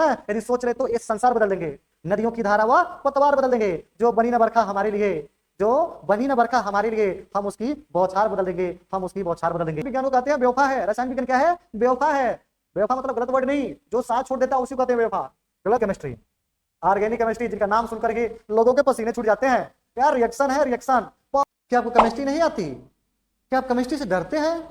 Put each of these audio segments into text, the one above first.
यदि सोच रहे तो ये संसार बदल देंगे, नदियों की धारा व पतवार बदल देंगे, जो बनी न बरखा हमारे लिए, जो बनी न बरखा हमारे लिए, हम उसकी बौछार बदल देंगे, हम उसकी बौछार बदल देंगे। विज्ञान को कहते हैं बेवफा है, रसायन विज्ञान क्या है, बेवफा है। बेवफा मतलब गलत वर्ड नहीं, जो साथ छोड़ देता है उसी को कहते हैं बेवफा। गलत केमिस्ट्री, ऑर्गेनिक केमिस्ट्री जिनका नाम सुनकर के लोगों के पसीने छूट जाते हैं, यार रिएक्शन है रिएक्शन। क्या आपको केमिस्ट्री नहीं आती? क्या आप केमिस्ट्री से डरते हैं?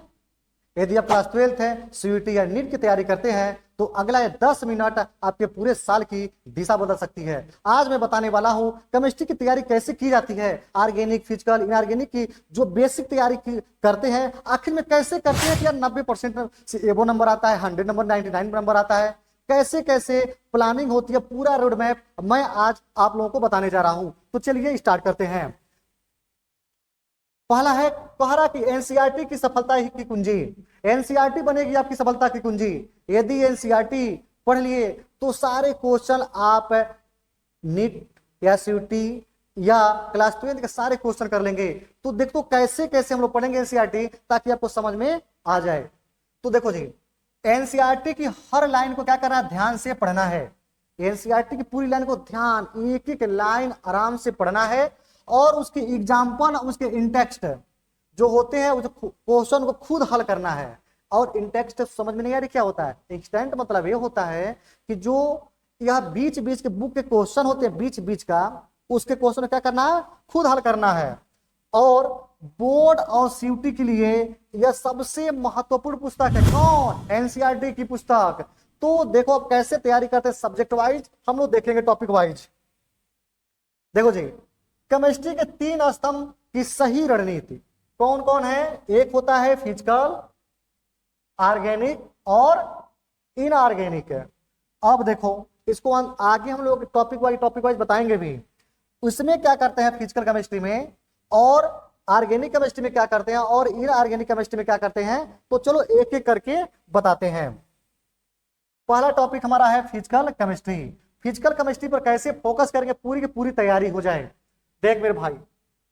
यदि आप क्लास 12th है, सीयूईटी या नीट की तैयारी करते हैं तो अगला 10 मिनट आपके पूरे साल की दिशा बदल सकती है। आज मैं बताने वाला हूं केमिस्ट्री की तैयारी कैसे की जाती है, ऑर्गेनिक फिजिकल इनऑर्गेनिक की जो बेसिक तैयारी करते हैं आखिर में कैसे करते हैं कि यार 90% से एबो नंबर आता है, 100 नंबर 99 नंबर आता है, कैसे कैसे प्लानिंग होती है, पूरा रोड मैप मैं आज आप लोगों को बताने जा रहा हूं। तो चलिए स्टार्ट करते हैं। पहला है कोहरा की एनसीईआरटी की सफलता की कुंजी। एनसीईआरटी बनेगी आपकी सफलता की कुंजी। यदि एनसीईआरटी पढ़ लिए तो सारे क्वेश्चन आप नीट या सीयूटी या क्लास 12 के सारे क्वेश्चन कर लेंगे। तो देखो कैसे कैसे हम लोग पढ़ेंगे एनसीईआरटी ताकि आपको समझ में आ जाए। तो देखो जी, एनसीईआरटी की हर लाइन को क्या करना है, ध्यान से पढ़ना है। एनसीईआरटी की पूरी लाइन को ध्यान, एक एक लाइन आराम से पढ़ना है और उसके एग्जाम्पल, उसके इंटेक्स्ट जो होते हैं, उस क्वेश्चन को खुद हल करना है। और इंटेक्स्ट समझ में नहीं आ रही क्या होता है? एक्सटेंट मतलब ये होता है कि जो यह बीच बीच के बुक के क्वेश्चन होते हैं, बीच बीच का उसके क्वेश्चन क्या करना है, खुद हल करना है। और बोर्ड और सीयूटी के लिए यह सबसे महत्वपूर्ण पुस्तक है। कौन? एनसीईआरटी की पुस्तक। तो देखो अब कैसे तैयारी करते हैं सब्जेक्ट वाइज, हम लोग देखेंगे टॉपिक वाइज। देखो जी, केमिस्ट्री के 3 स्तंभ की सही रणनीति कौन कौन है? एक होता है फिजिकल, ऑर्गेनिक और इनऑर्गेनिक है। अब देखो इसको आगे हम लोग टॉपिक वाइज बताएंगे भी। उसमें क्या करते हैं फिजिकल केमिस्ट्री में, और ऑर्गेनिक केमिस्ट्री में क्या करते हैं, और इनऑर्गेनिक केमिस्ट्री में क्या करते हैं। तो चलो एक एक करके बताते हैं। पहला टॉपिक हमारा है फिजिकल केमिस्ट्री। फिजिकल केमिस्ट्री पर कैसे फोकस करेंगे, पूरी की पूरी तैयारी हो जाए। देख मेरे भाई,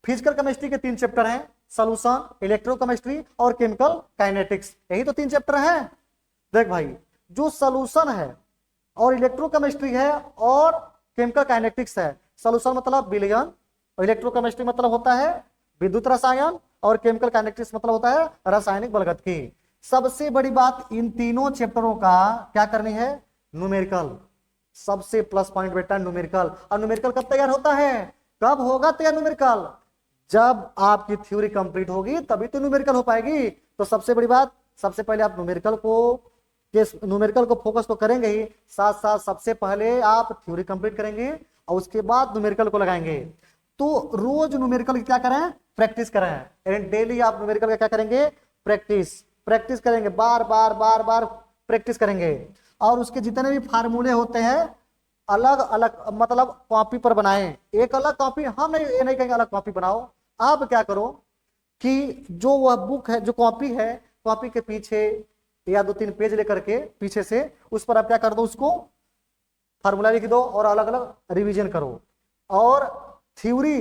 फिजिकल केमिस्ट्री के 3 चैप्टर हैं, सॉल्यूशन, इलेक्ट्रोकेमिस्ट्री और केमिकल काइनेटिक्स। यही तो 3 चैप्टर हैं। देख भाई, जो सॉल्यूशन है और इलेक्ट्रोकेमिस्ट्री है और केमिकल काइनेटिक्स है। सॉल्यूशन मतलब विलयन, और इलेक्ट्रोकेमिस्ट्री मतलब होता है विद्युत रसायन, और केमिकल काइनेटिक्स मतलब होता है रासायनिक बलगतकी। सबसे बड़ी बात, इन तीनों चैप्टरों का क्या करनी है, न्यूमेरिकल। सबसे प्लस पॉइंट बेटा न्यूमेरिकल। और न्यूमेरिकल कब तैयार होता है, कब होगा तैयार न्यूमेरिकल? जब आपकी थ्योरी कंप्लीट होगी तभी तो न्यूमेरिकल हो पाएगी। तो सबसे बड़ी बात, सबसे पहले आप न्यूमेरिकल को फोकस तो करेंगे ही, साथ साथ सबसे पहले आप थ्योरी कंप्लीट करेंगे और उसके बाद न्यूमेरिकल को लगाएंगे। तो रोज न्यूमेरिकल की क्या करें, प्रैक्टिस करें। डेली आप न्यूमेरिकल का क्या करेंगे, प्रैक्टिस करेंगे, बार बार बार बार प्रैक्टिस करेंगे। और उसके जितने भी फार्मूले होते हैं अलग अलग मतलब कॉपी पर बनाएं। एक अलग कॉपी, हम नहीं, ये नहीं कहेंगे अलग कॉपी बनाओ। आप क्या करो कि जो वह बुक है, जो कॉपी है, कॉपी के पीछे या 2-3 पेज लेकर के पीछे से उस पर आप क्या कर दो, उसको फार्मूला लिख दो और अलग अलग रिवीजन करो। और थ्योरी,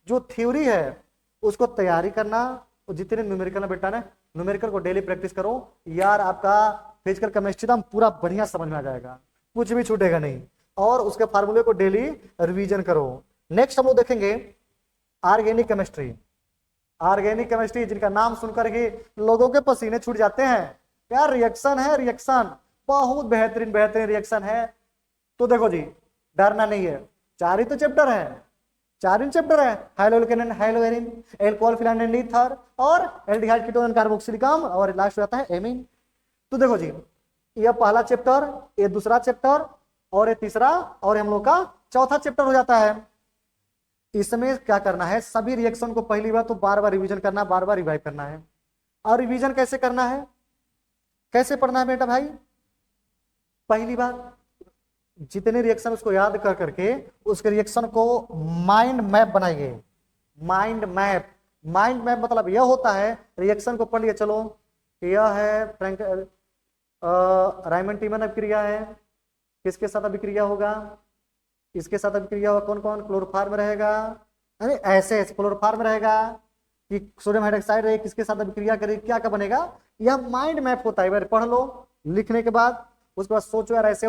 जो थ्योरी है उसको तैयारी करना। जितने न्यूमेरिकल बेटा ने, न्यूमेरिकल को डेली प्रैक्टिस करो यार, आपका फिजिकल केमिस्ट्री एकदम पूरा बढ़िया समझ में आ जाएगा, कुछ भी छूटेगा नहीं। और उसके फार्मूले को डेली रिवीजन करो। नेक्स्ट हम लोग देखेंगे ऑर्गेनिक केमिस्ट्री। ऑर्गेनिक केमिस्ट्री जिनका नाम सुनकर ही लोगों के पसीने छूट जाते हैं, यार रिएक्शन है रिएक्शन, बहुत बेहतरीन बेहतरीन रिएक्शन है। तो देखो जी, डरना नहीं है, 4 ही तो चैप्टर है, 4 ही चैप्टर है, हाइलोकेन हाइलोएरिन, एल्कोहल फिनाइल ईथर और एल्डिहाइड कीटोन कार्बोक्सिलिकम, और लास्ट हो जाता है एमीन। तो देखो जी, ये पहला चैप्टर, ये दूसरा चैप्टर, और ये तीसरा, और हम लोग का चौथा चैप्टर हो जाता है। इसमें क्या करना है, सभी रिएक्शन को पहली बार तो बार बार रिवीजन करना, बार बार रिवाइव करना है। और रिवीजन कैसे करना है, कैसे पढ़ना है बेटा भाई? पहली बात, जितने रिएक्शन उसको याद कर करके उसके रिएक्शन को माइंड मैप बनाइए। माइंड मैप, माइंड मैप मतलब यह होता है, रिएक्शन को पढ़ लिया, चलो यह है फ्रैंक रायमंड टीमन अभिक्रिया है, किसके साथ अभिक्रिया होगा, इसके साथ अभिक्रिया होगा, कौन कौन, क्लोरोफार्म रहेगा, अरे ऐसे क्लोरोफार्म रहेगा कि सोडियम हाइड्रोक्साइड रहे, किसके साथ अभिक्रिया करेगी, क्या क्या बनेगा, यह माइंड मैप होता है। बार पढ़ लो, लिखने के बाद उसके बाद सोचो यार ऐसे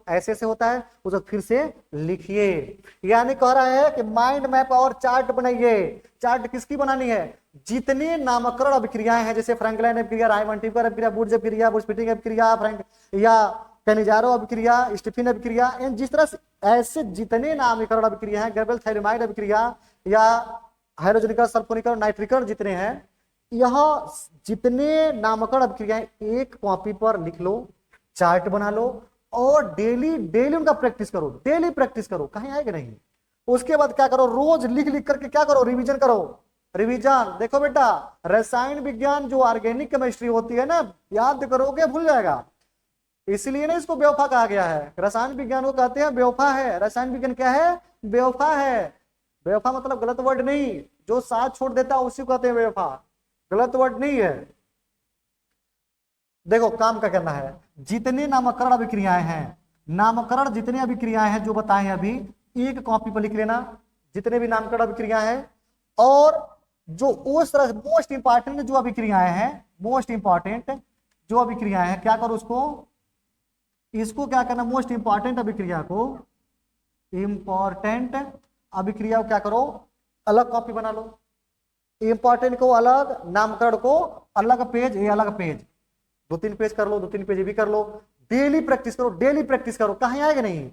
ऐसे से होता है, उसको फिर से लिखिए। यानी कह रहा है कि माइंड मैप और चार्ट बनाइए। चार्ट किसकी बनानी है? जितने नामकरण अभिक्रियाएं हैं, जैसे फ्रैंकलिन अभिक्रिया, रायमंटिकर अभिक्रिया, वुड्स अभिक्रिया, वुड्स-पिटिंग अभिक्रिया, फ्रैंक या कैनिजारो अभिक्रिया, स्टीफन अभिक्रिया, इन जिस तरह से ऐसे जितने नामकरण अभिक्रिया हैं, गैब्रियल थायरामाइड अभिक्रिया या हाइड्रोजनिकल, सल्फोनिकल, नाइट्रिकल जितने हैं, यह जितने नामकरण अभिक्रियाएं एक कॉपी पर लिख लो, चार्ट बना लो और डेली डेली उनका प्रैक्टिस करो, डेली प्रैक्टिस करो, कहीं आएगा नहीं। उसके बाद क्या करो, रोज लिख लिख करके क्या करो, रिवीजन करो। रिवीजन देखो बेटा, रसायन विज्ञान जो ऑर्गेनिक केमिस्ट्री होती है ना, याद करोगे भूल जाएगा, इसलिए ना इसको बेवफा कहा गया है। रसायन विज्ञान को कहते हैं बेवफा है। रसायन विज्ञान क्या है? बेवफा है। बेवफा मतलब गलत वर्ड नहीं, जो साथ छोड़ देता है उसी को कहते हैं बेवफा, गलत वर्ड नहीं है। देखो काम क्या करना है, जितने नामकरण अभिक्रियाएं हैं, नामकरण जितने अभिक्रियाएं हैं जो बताए हैं अभी, एक कॉपी पर लिख लेना जितने भी नामकरण अभिक्रियाएं हैं। और जो उस तरह मोस्ट इंपॉर्टेंट जो अभिक्रियाएं हैं, मोस्ट इंपॉर्टेंट जो अभिक्रियाएं हैं, क्या करो उसको, इसको क्या करना, मोस्ट इंपॉर्टेंट अभिक्रिया को, इंपॉर्टेंट अभिक्रिया को क्या करो, अलग कॉपी बना लो। इंपॉर्टेंट को अलग, नामकरण को अलग पेज, ये अलग पेज, 2-3 पेज कर लो, 2-3 पेज भी कर लो। डेली प्रैक्टिस करो, डेली प्रैक्टिस करो, कहीं आएगा नहीं।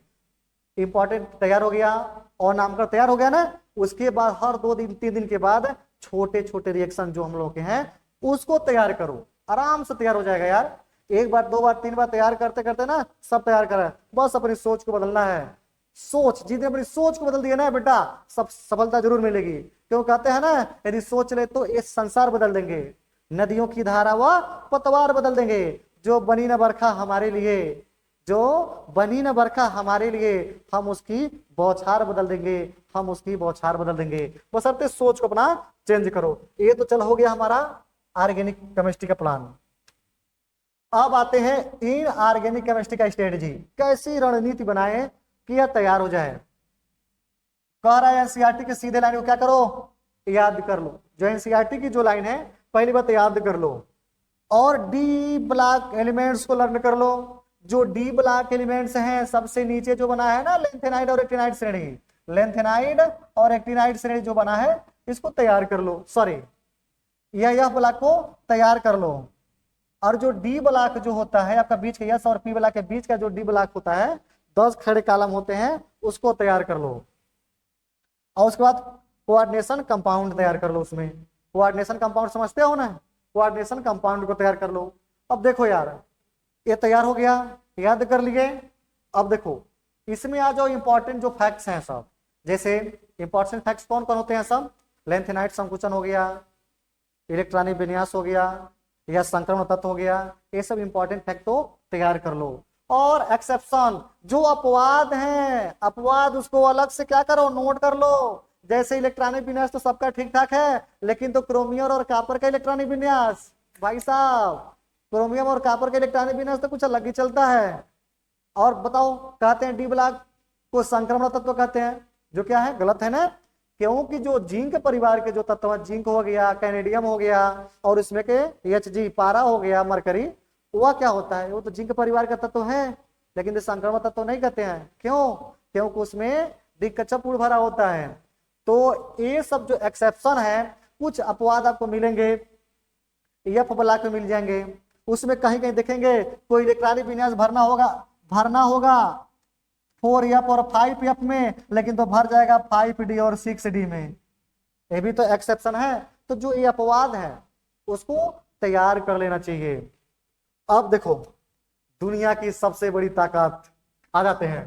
इंपॉर्टेंट तैयार हो गया और नामकरण तैयार हो गया ना, उसके बाद हर 2 दिन 3 दिन के बाद छोटे छोटे रिएक्शन जो हम लोग के हैं उसको तैयार करो, आराम से तैयार हो जाएगा यार। 1 बार 2 बार 3 बार तैयार करते करते ना सब तैयार करा है, बस अपनी सोच को बदलना है। सोच, जितने अपनी सोच को बदल दिया ना बेटा, सब सफलता जरूर मिलेगी। क्यों कहते हैं ना, यदि सोच ले तो ये संसार बदल देंगे, नदियों की धारा व पतवार बदल देंगे। जो बनी न बरखा हमारे लिए, जो बनी न बरखा हमारे लिए, हम उसकी बौछार बदल देंगे, हम उसकी बौछार बदल देंगे। बशर्ते सोच को अपना चेंज करो। ये तो चल हो गया हमारा ऑर्गेनिक केमिस्ट्री का प्लान। अब आते हैं इन ऑर्गेनिक केमिस्ट्री का स्ट्रेटजी, कैसी रणनीति बनाए कि यह तैयार हो जाए। कह रहा है एनसीईआरटी के सीधे लाइन को क्या करो, याद कर लो। जो एनसीईआरटी की जो लाइन है पहली बात याद कर लो, और डी ब्लॉक एलिमेंट्स को लर्न कर लो। जो डी ब्लॉक एलिमेंट्स हैं, सबसे नीचे जो बना है ना लेंथेनाइड और एक्टिनाइड श्रेणी, लेंथेनाइड और एक्टिनाइड श्रेणी जो बना है इसको तैयार कर लो, सॉरी यह ब्लॉक को तैयार कर लो। और जो डी ब्लॉक जो होता है आपका बीच का, यस और पी ब्लॉक के बीच का जो डी ब्लॉक होता है, 10 खड़े कॉलम होते हैं, उसको तैयार कर लो। और उसके बाद कोऑर्डिनेशन कंपाउंड तैयार कर लो। उसमें कोऑर्डिनेशन कंपाउंड समझते हो ना, कोऑर्डिनेशन कंपाउंड को तैयार कर लो। अब देखो यार, ये तैयार हो गया, याद कर लिए। अब देखो इसमें आ जाओ इंपॉर्टेंट जो फैक्ट्स हैं सब, जैसे इंपॉर्टेंट फैक्ट्स कौन कौन होते हैं सब, लेंथेनाइड संकुचन हो गया, इलेक्ट्रॉनिक विन्यास हो गया, या संक्रमण तत्व हो गया, ये सब इंपॉर्टेंट फैक्ट तो तैयार कर लो। और एक्सेप्शन जो अपवाद हैं, अपवाद उसको अलग से क्या करो, नोट कर लो। जैसे इलेक्ट्रॉनिक विन्यास तो सबका ठीक ठाक है, लेकिन तो क्रोमियम और कॉपर का इलेक्ट्रॉनिक विन्यास, भाई साहब क्रोमियम और कॉपर का इलेक्ट्रॉनिक विन्यास तो कुछ अलग ही चलता है। और बताओ, कहते हैं डी ब्लॉक को संक्रमण तत्व कहते हैं, जो क्या है, गलत है ना। क्योंकि जो जिंक परिवार के जो तत्व, जिंक हो गया, कैनेडियम हो गया, और इसमें के Hg पारा हो गया, मरकरी, वह क्या होता है, वो तो जिंक परिवार का तत्व है, लेकिन संक्रमण तत्व नहीं कहते हैं। क्यों? क्योंकि उसमें डिकच्चपूर्ण भरा होता है। तो ये सब जो एक्सेप्शन है, कुछ अपवाद आपको मिलेंगे, एफ ब्लॉक में मिल जाएंगे। उसमें कहीं कहीं देखेंगे कोई इलेक्ट्रॉनिक विन्यास भरना होगा 4F और 5F में, लेकिन तो भर जाएगा 5D और 6D में, ये भी तो एक्सेप्शन है। तो जो ये अपवाद है उसको तैयार कर लेना चाहिए। अब देखो दुनिया की सबसे बड़ी ताकत आ जाते हैं,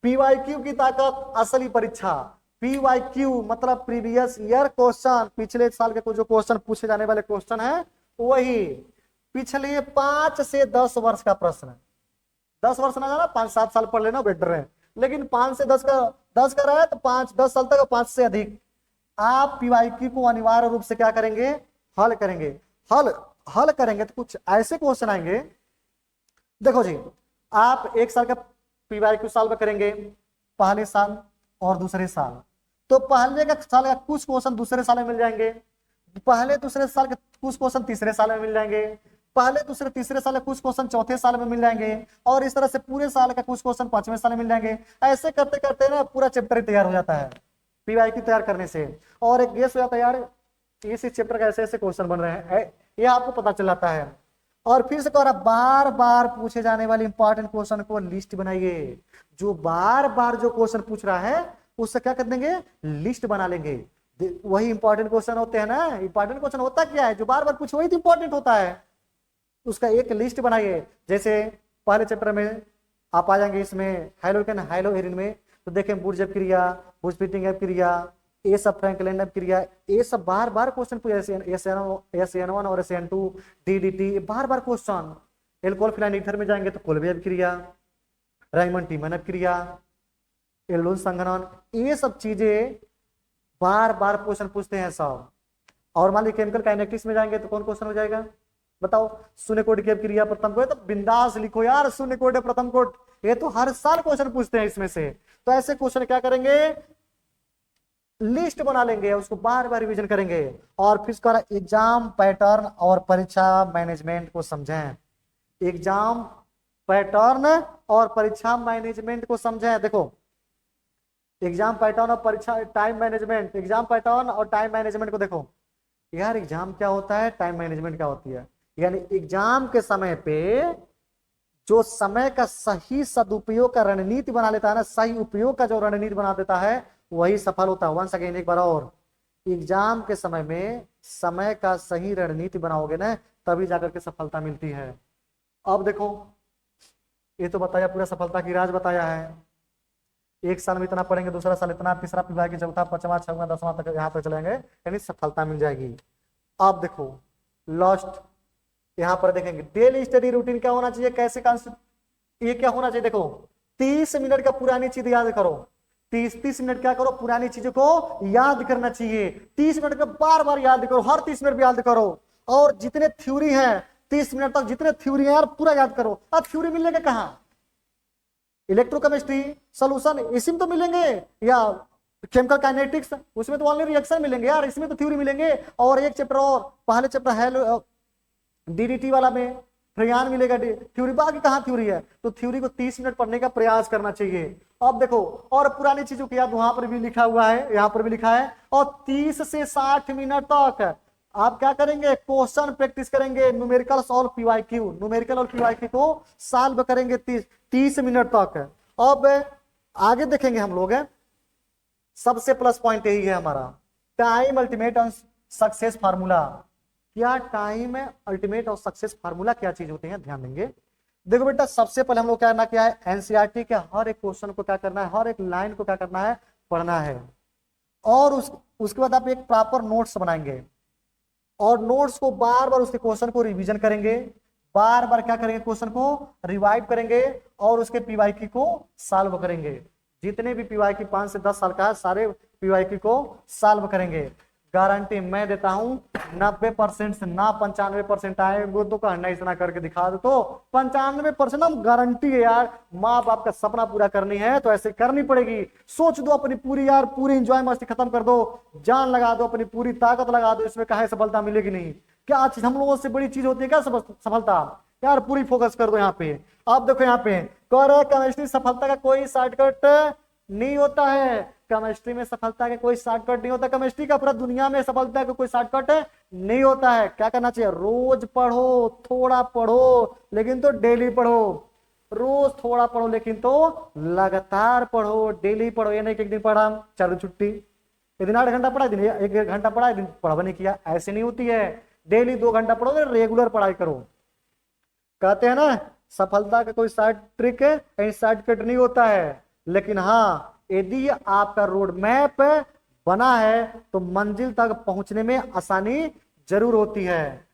PYQ की ताकत, असली परीक्षा। PYQ मतलब प्रीवियस ईयर क्वेश्चन, पिछले साल के कुछ जो क्वेश्चन पूछे जाने वाले क्वेश्चन है, वही पिछले 5 से 10 वर्ष का प्रश्न है। 10 वर्ष ना जाना, 5-7 साल पढ़ लेना बेटर है, लेकिन 5 से 10 का रहा है तो 5-10 साल तक, 5 से अधिक आप PYQ को अनिवार्य रूप से क्या करेंगे, हल करेंगे। हल करेंगे तो कुछ ऐसे क्वेश्चन आएंगे। देखो जी, आप 1 साल का PYQ सॉल्व करेंगे, पहले साल और दूसरे साल, तो पहले का साल का कुछ क्वेश्चन दूसरे साल में मिल जाएंगे, पहले दूसरे साल के कुछ क्वेश्चन तीसरे साल में मिल जाएंगे, पहले दूसरे तीसरे साल का कुछ क्वेश्चन चौथे साल में मिल जाएंगे, और इस तरह से पूरे साल का कुछ क्वेश्चन पांचवें साल में मिल जाएंगे। ऐसे करते करते ना पूरा चैप्टर ही तैयार हो जाता है पीवाईक्यू तैयार करने से। और एक गेस हो जाता है यार इस चैप्टर का ऐसे ऐसे क्वेश्चन बन रहे हैं, ये आपको पता चल जाता है। और फिर से कह रहा बार बार पूछे जाने वाले इंपॉर्टेंट क्वेश्चन को लिस्ट बनाइए। जो बार बार जो क्वेश्चन पूछ रहा है उससे क्या कर देंगे, लिस्ट बना लेंगे। वही इंपॉर्टेंट क्वेश्चन होते हैं ना, इंपॉर्टेंट क्वेश्चन होता क्या है, जो बार बार पूछे वही तो इंपॉर्टेंट होता है, उसका एक लिस्ट बनाइए। जैसे पहले चैप्टर में आप आ जाएंगे इसमें हाइलोकेन हाइलोहेरिन में, तो देखें बुर्जब क्रिया, बुर्जपिटिंग क्रिया, ये सब फ्रैंकलैंड क्रिया, ये सब बार बार क्वेश्चन SN1 और SN2 DDT बार बार क्वेश्चन। एल्कोहल फिनाइल ईथर में जाएंगे तो कोलबेव क्रिया, राइमंड टीमन क्रिया, एल्डोन संघनन, ये सब चीजें बार बार क्वेश्चन पूछते हैं सब। और मान ली केमिकल काइनेटिक्स में जाएंगे तो कौन क्वेश्चन हो जाएगा बताओ, शून्य कोटि की क्रिया प्रथम कोटि, तो बिंदास लिखो यार शून्य कोटि प्रथम कोटि, ये तो हर साल क्वेश्चन पूछते हैं इसमें से। तो ऐसे क्वेश्चन क्या करेंगे, लिस्ट बना लेंगे, उसको बार बार रिवीजन करेंगे। और फिर इसका एग्जाम पैटर्न और परीक्षा मैनेजमेंट को समझें, एग्जाम पैटर्न और परीक्षा मैनेजमेंट को समझें। देखो एग्जाम पैटर्न और परीक्षा टाइम मैनेजमेंट, एग्जाम पैटर्न और टाइम मैनेजमेंट को देखो यार, एग्जाम क्या होता है, टाइम मैनेजमेंट क्या होती है। यानी एग्जाम के समय पे जो समय का सही सदुपयोग का रणनीति बना लेता है ना, सही उपयोग का जो रणनीति बना देता है वही सफल होता है। वंस अगेन एक बार और, एग्जाम के समय में समय का सही रणनीति बनाओगे ना तभी जाकर के सफलता मिलती है। अब देखो ये तो बताया, पूरा सफलता की राज बताया है, एक साल में इतना पढ़ेंगे, दूसरा साल इतना, तीसरा विभाग, चौथा, पांचवा, छठवां, 10वां तक यहाँ तक चलेंगे, यानी सफलता मिल जाएगी। अब देखो लास्ट यहाँ पर देखेंगे डेली स्टडी रूटीन क्या होना चाहिए, कैसे ये क्या होना चाहिए। देखो 30 मिनट का पुरानी चीज याद करो, 30 मिनट क्या करो, पुरानी चीजों को याद करना चाहिए। 30 मिनट में बार बार याद करो, हर 30 मिनट में याद करो। और जितने थ्योरी है 30 मिनट तक जितने थ्योरी है यार पूरा याद करो। अब थ्योरी मिलेगा कहाँ, इलेक्ट्रोकेमिस्ट्री सोल्यूशन इसी में तो मिलेंगे, या केमिकल काइनेटिक्स उसमें तो ओनली रिएक्शन मिलेंगे यार, इसमें तो थ्योरी मिलेंगे। और एक चैप्टर और पहले चैप्टर है DDT वाला में फ्रियान मिलेगा थ्योरी, बाकी कहाँ थ्योरी है। तो थ्योरी को 30 मिनट पढ़ने का प्रयास करना चाहिए। अब देखो और पुरानी चीजों की याद वहां पर भी लिखा हुआ है, यहाँ पर भी लिखा है। और 30 से 60 मिनट तक आप क्या करेंगे, क्वेश्चन प्रैक्टिस करेंगे, न्यूमेरिकल और PYQ, न्यूमेरिकल और PYQ को सॉल्व करेंगे 30 मिनट तक। अब आगे देखेंगे हम लोग, सबसे प्लस पॉइंट यही है हमारा, टाइम अल्टीमेट और सक्सेस फार्मूला। क्या टाइम है अल्टीमेट और सक्सेस फार्मूला क्या चीज होते हैं, ध्यान देंगे। देखो बेटा सबसे पहले हम लोग क्या करना, क्या है NCERT के हर एक क्वेश्चन को क्या करना है, हर एक लाइन को क्या करना है, पढ़ना है। और उसके बाद आप एक प्रॉपर नोट्स बनाएंगे, और नोट्स को बार बार उसके क्वेश्चन को रिवीजन करेंगे, बार बार क्या करेंगे, क्वेश्चन को रिवाइव करेंगे, और उसके PYQ को सॉल्व करेंगे। जितने भी PYQ 5 से 10 साल का है सारे PYQ को सॉल्व करेंगे। गारंटी मैं देता हूं 90% से ना 95% आए, वो तो कहना इतना करके दिखा दो, तो 95% हम गारंटी है यार। माँ बाप का सपना पूरा करनी है तो ऐसे करनी पड़ेगी। सोच दो अपनी पूरी यार, पूरी इंजॉय मस्ती खत्म कर दो, जान लगा दो, अपनी पूरी ताकत लगा दो, इसमें कहे सफलता मिलेगी नहीं। क्या चीज हम लोगों से बड़ी चीज होती है क्या सफलता, यार पूरी फोकस कर दो यहाँ पे। आप देखो यहाँ पे कह रहे केमिस्ट्री सफलता का कोई शॉर्टकट नहीं होता है, केमिस्ट्री में सफलता का कोई शॉर्टकट नहीं होता, केमिस्ट्री का पूरा दुनिया में सफलता का कोई शॉर्टकट नहीं होता है। क्या करना चाहिए, रोज पढ़ो, थोड़ा पढ़ो लेकिन तो डेली पढ़ो, रोज थोड़ा पढ़ो लेकिन तो लगातार पढ़ो, डेली पढ़ो। ये नहीं कि एक दिन पढ़ा चलो छुट्टी, एक दिन 8 घंटा पढ़ा, दिन 1 घंटा पढ़ा, एक दिन पढ़ा नहीं किया, ऐसे नहीं होती है। डेली 2 घंटा पढ़ो, रेगुलर पढ़ाई करो। कहते हैं ना सफलता का कोई शॉर्ट ट्रिक है, शॉर्टकट नहीं होता है, लेकिन हाँ यदि आपका रोड मैप बना है तो मंजिल तक पहुंचने में आसानी जरूर होती है।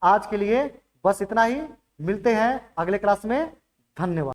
आज के लिए बस इतना ही, मिलते हैं अगले क्लास में, धन्यवाद।